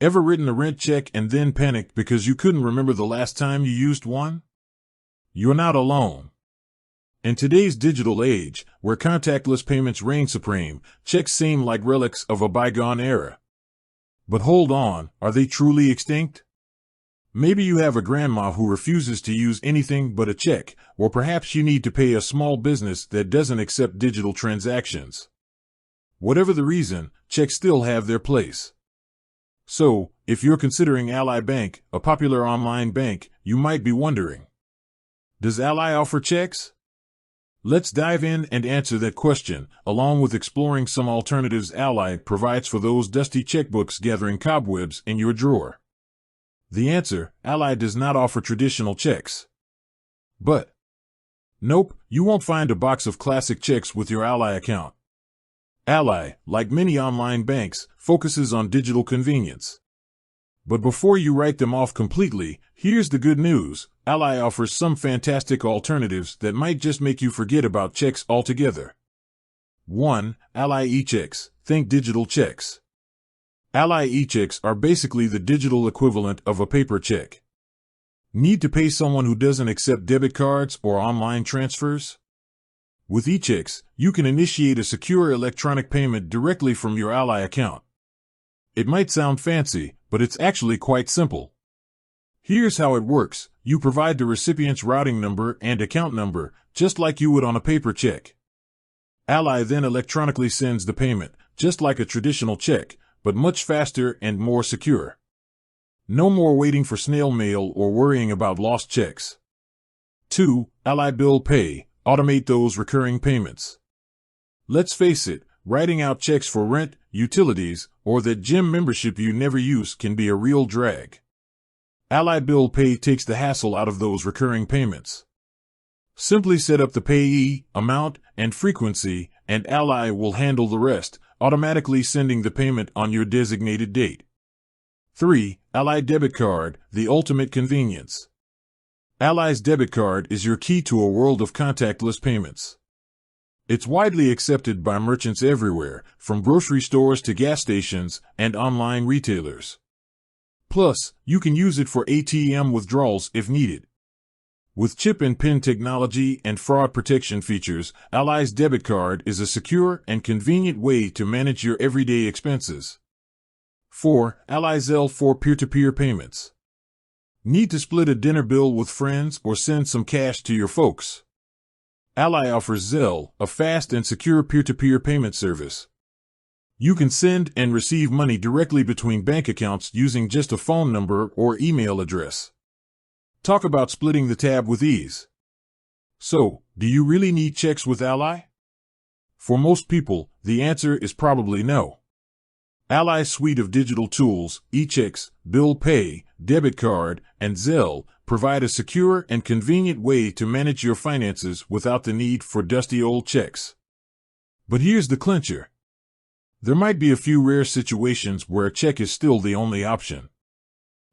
Ever written a rent check and then panicked because you couldn't remember the last time you used one? You're not alone. In today's digital age, where contactless payments reign supreme, checks seem like relics of a bygone era. But hold on, are they truly extinct? Maybe you have a grandma who refuses to use anything but a check, or perhaps you need to pay a small business that doesn't accept digital transactions. Whatever the reason, checks still have their place. So, if you're considering Ally Bank, a popular online bank, you might be wondering, does Ally offer checks? Let's dive in and answer that question, along with exploring some alternatives Ally provides for those dusty checkbooks gathering cobwebs in your drawer. The answer: Ally does not offer traditional checks. But nope, you won't find a box of classic checks with your Ally account. Ally, like many online banks, focuses on digital convenience. But before you write them off completely, here's the good news: Ally offers some fantastic alternatives that might just make you forget about checks altogether. 1. Ally eChecks. Think digital checks. Ally eChecks are basically the digital equivalent of a paper check. Need to pay someone who doesn't accept debit cards or online transfers? With eChecks, you can initiate a secure electronic payment directly from your Ally account. It might sound fancy, but it's actually quite simple. Here's how it works. You provide the recipient's routing number and account number, just like you would on a paper check. Ally then electronically sends the payment, just like a traditional check, but much faster and more secure. No more waiting for snail mail or worrying about lost checks. 2. Ally Bill Pay. Automate those recurring payments. Let's face it, writing out checks for rent, utilities, or that gym membership you never use can be a real drag. Ally Bill Pay takes the hassle out of those recurring payments. Simply set up the payee, amount, and frequency, and Ally will handle the rest, automatically sending the payment on your designated date. 3. Ally Debit Card, the ultimate convenience. Ally's debit card is your key to a world of contactless payments. It's widely accepted by merchants everywhere, from grocery stores to gas stations and online retailers. Plus, you can use it for ATM withdrawals if needed. With chip and PIN technology and fraud protection features, Ally's debit card is a secure and convenient way to manage your everyday expenses. 4. Ally Zelle for peer-to-peer payments. Need to split a dinner bill with friends or send some cash to your folks? Ally offers Zelle, a fast and secure peer-to-peer payment service. You can send and receive money directly between bank accounts using just a phone number or email address. Talk about splitting the tab with ease. So, do you really need checks with Ally? For most people, the answer is probably no. Ally's suite of digital tools, eChecks, Bill Pay, Debit Card, and Zelle, provide a secure and convenient way to manage your finances without the need for dusty old checks. But here's the clincher. There might be a few rare situations where a check is still the only option.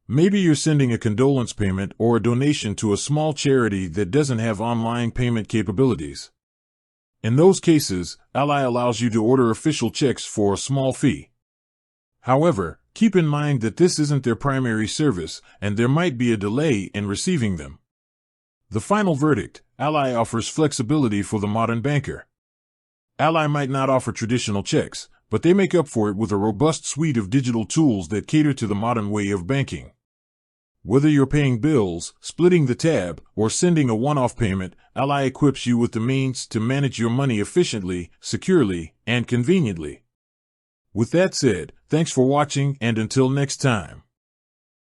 Maybe you're sending a condolence payment or a donation to a small charity that doesn't have online payment capabilities. In those cases, Ally allows you to order official checks for a small fee. However, keep in mind that this isn't their primary service, and there might be a delay in receiving them. The final verdict: Ally offers flexibility for the modern banker. Ally might not offer traditional checks, but they make up for it with a robust suite of digital tools that cater to the modern way of banking. Whether you're paying bills, splitting the tab, or sending a one-off payment, Ally equips you with the means to manage your money efficiently, securely, and conveniently. With that said, thanks for watching, and until next time.